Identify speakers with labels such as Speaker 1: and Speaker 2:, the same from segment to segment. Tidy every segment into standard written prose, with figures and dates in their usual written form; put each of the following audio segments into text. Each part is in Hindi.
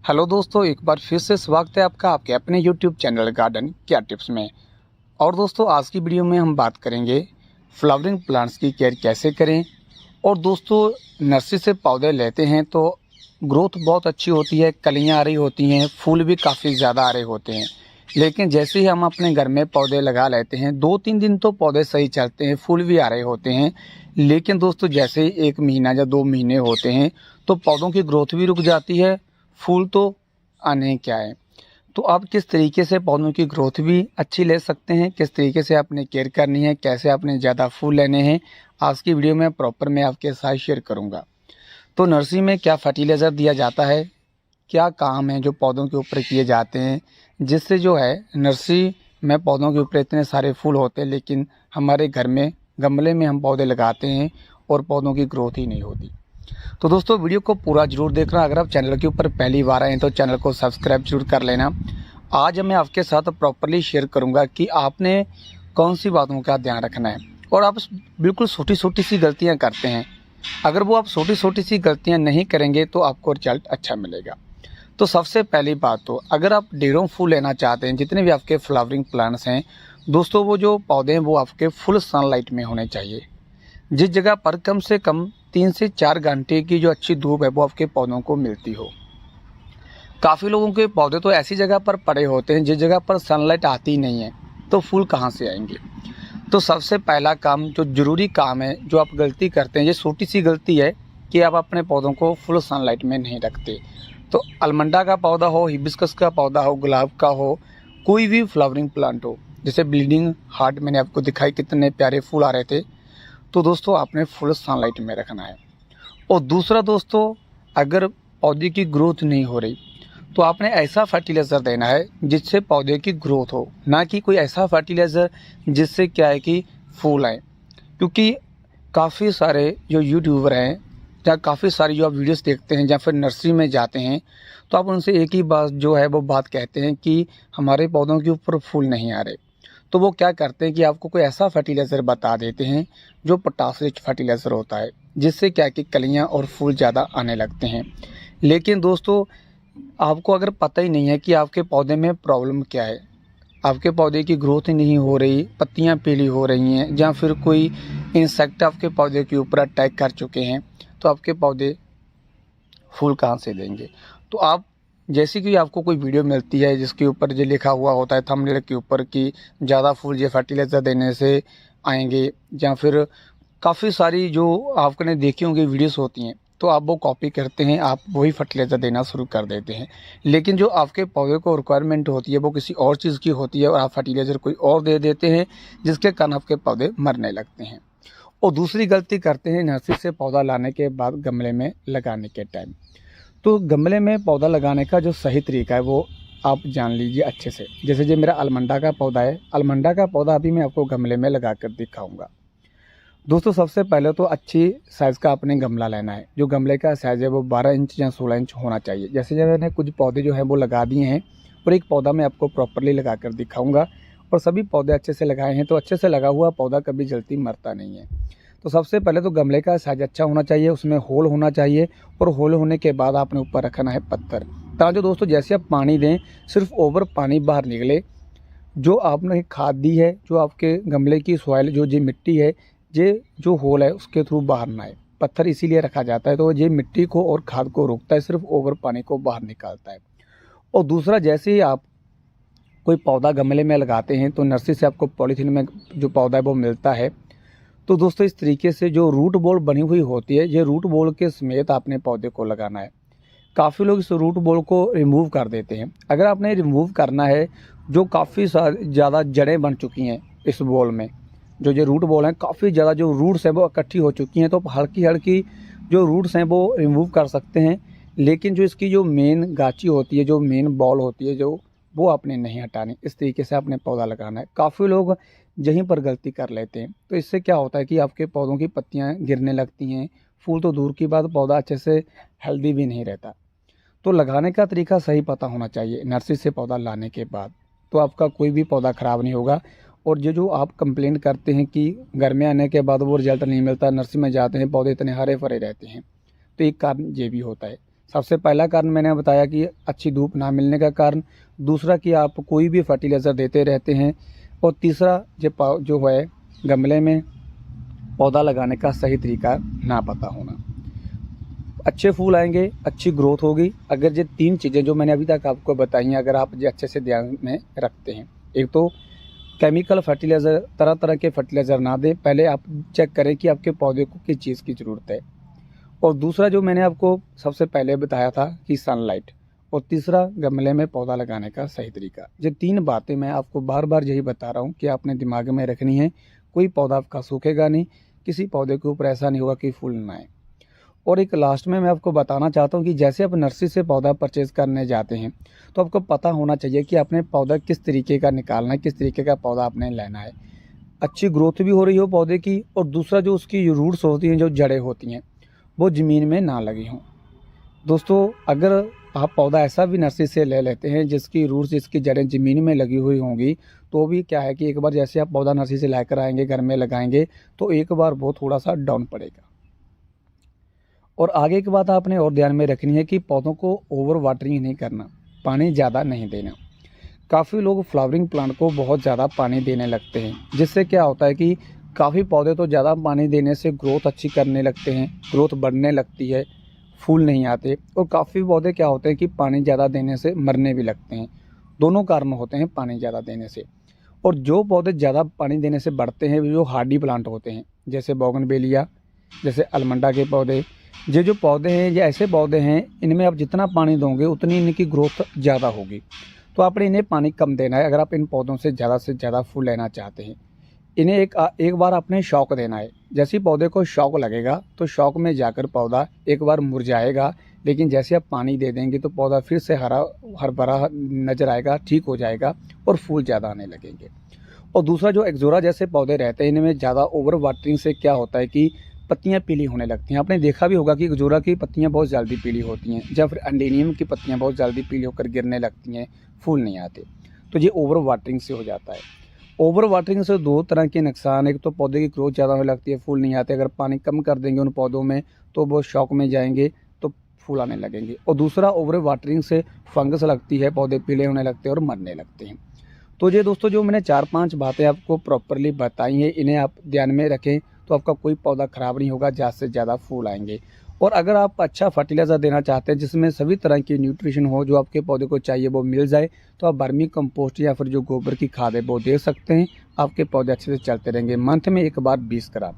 Speaker 1: हेलो दोस्तों, एक बार फिर से स्वागत है आपका आपके अपने यूट्यूब चैनल गार्डन क्या टिप्स में। और दोस्तों, आज की वीडियो में हम बात करेंगे फ्लावरिंग प्लांट्स की केयर कैसे करें। और दोस्तों, नर्सरी से पौधे लेते हैं तो ग्रोथ बहुत अच्छी होती है, कलियां आ रही होती हैं, फूल भी काफ़ी ज़्यादा आ रहे होते हैं। लेकिन जैसे ही हम अपने घर में पौधे लगा लेते हैं, 2-3 दिन तो पौधे सही चलते हैं, फूल भी आ रहे होते हैं। लेकिन दोस्तों, जैसे ही 1 महीना या 2 महीने होते हैं तो पौधों की ग्रोथ भी रुक जाती है, फूल तो आने क्या है। तो आप किस तरीके से पौधों की ग्रोथ भी अच्छी ले सकते हैं, किस तरीके से आपने केयर करनी है, कैसे आपने ज़्यादा फूल लेने हैं, आज की वीडियो में प्रॉपर मैं आपके साथ शेयर करूंगा। तो नर्सरी में क्या फर्टिलाइज़र दिया जाता है, क्या काम है जो पौधों के ऊपर किए जाते हैं, जिससे जो है नर्सरी में पौधों के ऊपर इतने सारे फूल होते हैं लेकिन हमारे घर में गमले में हम पौधे लगाते हैं और पौधों की ग्रोथ ही नहीं होती। तो दोस्तों, वीडियो को पूरा जरूर देखना। अगर आप चैनल के ऊपर पहली बार आए तो चैनल को सब्सक्राइब जरूर कर लेना। आज मैं आपके साथ प्रॉपरली शेयर करूंगा कि आपने कौन सी बातों का ध्यान रखना है। और आप बिल्कुल छोटी छोटी सी गलतियां करते हैं, अगर वो आप छोटी छोटी सी गलतियां नहीं करेंगे तो आपको रिजल्ट अच्छा मिलेगा। तो सबसे पहली बात, तो अगर आप ढेरों फूल लेना चाहते हैं, जितने भी आपके फ्लावरिंग प्लांट्स हैं दोस्तों, वो जो पौधे हैं वो आपके फुल सनलाइट में होने चाहिए। जिस जगह पर कम से कम 3 से 4 घंटे की जो अच्छी धूप है वो आपके पौधों को मिलती हो। काफ़ी लोगों के पौधे तो ऐसी जगह पर पड़े होते हैं जिस जगह पर सनलाइट आती नहीं है, तो फूल कहाँ से आएंगे। तो सबसे पहला काम, जो ज़रूरी काम है, जो आप गलती करते हैं, ये छोटी सी गलती है कि आप अपने पौधों को फुल सनलाइट में नहीं रखते। तो अलमंडा का पौधा हो, हिबिस्कस का पौधा हो, गुलाब का हो, कोई भी फ्लावरिंग प्लांट हो, जैसे ब्लीडिंग हार्ट मैंने आपको दिखाई कितने प्यारे फूल आ रहे थे, तो दोस्तों आपने फुल सनलाइट में रखना है। और दूसरा दोस्तों, अगर पौधे की ग्रोथ नहीं हो रही तो आपने ऐसा फर्टिलाइज़र देना है जिससे पौधे की ग्रोथ हो, ना कि कोई ऐसा फर्टिलाइज़र जिससे क्या है कि फूल आए। क्योंकि काफ़ी सारे जो यूट्यूबर हैं या काफ़ी सारी जो आप वीडियोस देखते हैं या फिर नर्सरी में जाते हैं तो आप उनसे एक ही बात जो है वो बात कहते हैं कि हमारे पौधों के ऊपर फूल नहीं आ रहे। तो वो क्या करते हैं कि आपको कोई ऐसा फर्टिलाइज़र बता देते हैं जो पोटाश रिच फर्टिलाइज़र होता है, जिससे क्या कि कलियां और फूल ज़्यादा आने लगते हैं। लेकिन दोस्तों, आपको अगर पता ही नहीं है कि आपके पौधे में प्रॉब्लम क्या है, आपके पौधे की ग्रोथ ही नहीं हो रही, पत्तियां पीली हो रही हैं, या फिर कोई इंसेक्ट आपके पौधे के ऊपर अटैक कर चुके हैं, तो आपके पौधे फूल कहाँ से देंगे। तो आप जैसे कि आपको कोई वीडियो मिलती है जिसके ऊपर ये लिखा हुआ होता है थंबनेल के ऊपर कि ज़्यादा फूल ये फर्टिलाइज़र देने से आएंगे, या फिर काफ़ी सारी जो आपने देखी होंगी वीडियोस होती हैं, तो आप वो कॉपी करते हैं, आप वही फर्टिलाइज़र देना शुरू कर देते हैं। लेकिन जो आपके पौधे को रिक्वायरमेंट होती है वो किसी और चीज़ की होती है और आप फर्टिलाइज़र कोई और दे देते हैं, जिसके कारण आपके पौधे मरने लगते हैं। और दूसरी गलती करते हैं नर्सरी से पौधा लाने के बाद गमले में लगाने के टाइम। तो गमले में पौधा लगाने का जो सही तरीका है वो आप जान लीजिए अच्छे से। जैसे जो मेरा अलमंडा का पौधा है, अलमंडा का पौधा अभी मैं आपको गमले में लगा कर दिखाऊंगा। दोस्तों, सबसे पहले तो अच्छी साइज़ का आपने गमला लेना है। जो गमले का साइज़ है वो 12 इंच या 16 इंच होना चाहिए। जैसे जब मैंने कुछ पौधे जो हैं वो लगा दिए हैं और एक पौधा मैं आपको प्रॉपरली लगा कर दिखाऊंगा। और सभी पौधे अच्छे से लगाए हैं, तो अच्छे से लगा हुआ पौधा कभी जल्दी मरता नहीं है। तो सबसे पहले तो गमले का साइज अच्छा होना चाहिए, उसमें होल होना चाहिए, और होल होने के बाद आपने ऊपर रखना है पत्थर, ताकि दोस्तों जैसे आप पानी दें सिर्फ ओवर पानी बाहर निकले। जो आपने खाद दी है, जो आपके गमले की सॉइल जो जी मिट्टी है, ये जो होल है उसके थ्रू बाहर ना आए। पत्थर इसीलिए रखा जाता है तो ये मिट्टी को और खाद को रोकता है, सिर्फ ओवर पानी को बाहर निकालता है। और दूसरा, जैसे ही आप कोई पौधा गमले में लगाते हैं तो नर्सरी से आपको पॉलीथीन में जो पौधा है वो मिलता है। तो दोस्तों, इस तरीके से जो रूट बॉल बनी हुई होती है, ये रूट बॉल के समेत आपने पौधे को लगाना है। काफ़ी लोग इस रूट बॉल को रिमूव कर देते हैं। अगर आपने रिमूव करना है, जो काफ़ी ज़्यादा जड़ें बन चुकी हैं इस बॉल में, जो ये रूट बॉल हैं काफ़ी ज़्यादा जो रूट्स हैं वो इकट्ठी हो चुकी हैं, तो हल्की हल्की जो रूट्स हैं वो रिमूव कर सकते हैं। लेकिन जो इसकी जो मेन गाची होती है, जो मेन बॉल होती है, जो वो आपने नहीं हटानी। इस तरीके से आपने पौधा लगाना है। काफ़ी लोग यहीं पर गलती कर लेते हैं, तो इससे क्या होता है कि आपके पौधों की पत्तियां गिरने लगती हैं, फूल तो दूर की बात, पौधा अच्छे से हेल्दी भी नहीं रहता। तो लगाने का तरीका सही पता होना चाहिए नर्सरी से पौधा लाने के बाद, तो आपका कोई भी पौधा ख़राब नहीं होगा। और ये जो आप कंप्लेन करते हैं कि घर में आने के बाद वो रिजल्ट नहीं मिलता, नर्सरी में जाते हैं पौधे इतने हरे भरे रहते हैं, तो एक कारण ये भी होता है। सबसे पहला कारण मैंने बताया कि अच्छी धूप ना मिलने का कारण, दूसरा कि आप कोई भी फर्टिलाइज़र देते रहते हैं, और तीसरा जो है गमले में पौधा लगाने का सही तरीका ना पता होना। अच्छे फूल आएंगे, अच्छी ग्रोथ होगी अगर ये 3 चीज़ें जो मैंने अभी तक आपको बताई हैं अगर आप ये अच्छे से ध्यान में रखते हैं। एक तो केमिकल फर्टिलाइज़र, तरह तरह के फर्टिलाइज़र ना दें, पहले आप चेक करें कि आपके पौधे को किस चीज़ की ज़रूरत है। और दूसरा जो मैंने आपको सबसे पहले बताया था कि सनलाइट, और तीसरा गमले में पौधा लगाने का सही तरीका। ये 3 बातें मैं आपको बार बार यही बता रहा हूँ कि आपने दिमाग में रखनी है। कोई पौधा आपका सूखेगा नहीं, किसी पौधे के ऊपर ऐसा नहीं होगा कि फूल ना आए। और एक लास्ट में मैं आपको बताना चाहता हूँ कि जैसे आप नर्सरी से पौधा परचेज़ करने जाते हैं तो आपको पता होना चाहिए कि आपने पौधा किस तरीके का निकालना है, किस तरीके का पौधा आपने लेना है, अच्छी ग्रोथ भी हो रही हो पौधे की, और दूसरा जो उसकी रूट्स होती हैं, जो जड़ें होती हैं, वो ज़मीन में ना लगी हों। दोस्तों, अगर आप पौधा ऐसा भी नर्सरी से ले लेते हैं जिसकी रूट्स, जिसकी जड़ें ज़मीन में लगी हुई होंगी, तो भी क्या है कि एक बार जैसे आप पौधा नर्सरी से लेकर आएंगे, घर में लगाएंगे, तो एक बार वो थोड़ा सा डाउन पड़ेगा। और आगे की बात आपने और ध्यान में रखनी है कि पौधों को ओवर वाटरिंग नहीं करना, पानी ज़्यादा नहीं देना। काफ़ी लोग फ्लावरिंग प्लांट को बहुत ज़्यादा पानी देने लगते हैं, जिससे क्या होता है कि काफ़ी पौधे तो ज़्यादा पानी देने से ग्रोथ अच्छी करने लगते हैं, ग्रोथ बढ़ने लगती है, फूल नहीं आते, और काफ़ी पौधे क्या होते हैं कि पानी ज़्यादा देने से मरने भी लगते हैं। दोनों कारण होते हैं पानी ज़्यादा देने से। और जो पौधे ज़्यादा पानी देने से बढ़ते हैं, जो हार्डी प्लांट होते हैं, जैसे बोगनवेलिया, जैसे अलमंडा के पौधे, ये जो पौधे हैं, ये ऐसे पौधे हैं, इनमें आप जितना पानी दोगे उतनी इनकी ग्रोथ ज़्यादा होगी। तो आपने इन्हें पानी कम देना है अगर आप इन पौधों से ज़्यादा फूल लेना चाहते हैं। इन्हें एक बार आपने शौक देना है। जैसे ही पौधे को शौक लगेगा तो शौक में जाकर पौधा एक बार मुरझाएगा, लेकिन जैसे आप पानी दे देंगे तो पौधा फिर से हरा भरा नज़र आएगा, ठीक हो जाएगा और फूल ज़्यादा आने लगेंगे। और दूसरा जो एक्जोरा जैसे पौधे रहते हैं, इनमें ज़्यादा ओवर वाटरिंग से क्या होता है कि पत्तियां पीली होने लगती हैं। आपने देखा भी होगा कि एक्जोरा की पत्तियां बहुत जल्दी पीली होती हैं, या फिर एंडेनियम की पत्तियां बहुत जल्दी पीली होकर गिरने लगती हैं, फूल नहीं आते। तो ये ओवर वाटरिंग से हो जाता है। ओवर वाटरिंग से 2 तरह के नुकसान, एक तो पौधे की ग्रोथ ज़्यादा होने लगती है, फूल नहीं आते। अगर पानी कम कर देंगे उन पौधों में तो वो शौक में जाएंगे तो फूल आने लगेंगे। और दूसरा, ओवर वाटरिंग से फंगस लगती है, पौधे पीले होने लगते हैं और मरने लगते हैं। तो ये दोस्तों जो मैंने 4-5 बातें आपको प्रॉपरली बताई हैं, इन्हें आप ध्यान में रखें तो आपका कोई पौधा ख़राब नहीं होगा, ज़्यादा से ज़्यादा फूल आएंगे। और अगर आप अच्छा फर्टिलाइज़र देना चाहते हैं जिसमें सभी तरह की न्यूट्रिशन हो, जो आपके पौधे को चाहिए वो मिल जाए, तो आप वर्मी कंपोस्ट या फिर जो गोबर की खाद है वो दे सकते हैं। आपके पौधे अच्छे से चलते रहेंगे। मंथ में एक बार 20 ग्राम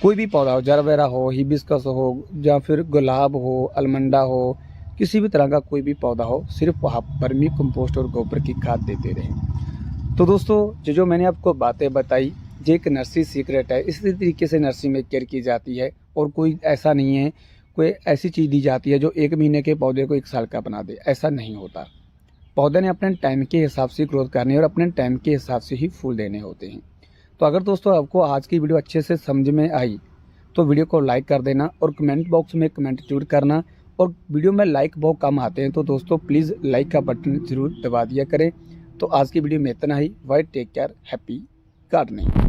Speaker 1: कोई भी पौधा हो, जरबेरा हो, हिबिस्कस हो, या फिर गुलाब हो, अलमंडा हो, किसी भी तरह का कोई भी पौधा हो, सिर्फ आप वर्मी कंपोस्ट और गोबर की खाद देते रहें। तो दोस्तों, जो मैंने आपको बातें बताई, ये एक नर्सरी सीक्रेट है। इसी तरीके से नर्सरी में केयर की जाती है, और कोई ऐसा नहीं है, कोई ऐसी चीज़ दी जाती है जो 1 महीने के पौधे को 1 साल का बना दे, ऐसा नहीं होता। पौधे ने अपने टाइम के हिसाब से ग्रोथ करनी है और अपने टाइम के हिसाब से ही फूल देने होते हैं। तो अगर दोस्तों आपको आज की वीडियो अच्छे से समझ में आई तो वीडियो को लाइक कर देना, और कमेंट बॉक्स में कमेंट जरूर करना। और वीडियो में लाइक बहुत कम आते हैं, तो दोस्तों प्लीज़ लाइक का बटन ज़रूर दबा दिया करें। तो आज की वीडियो में इतना ही। Bye, take care, happy gardening.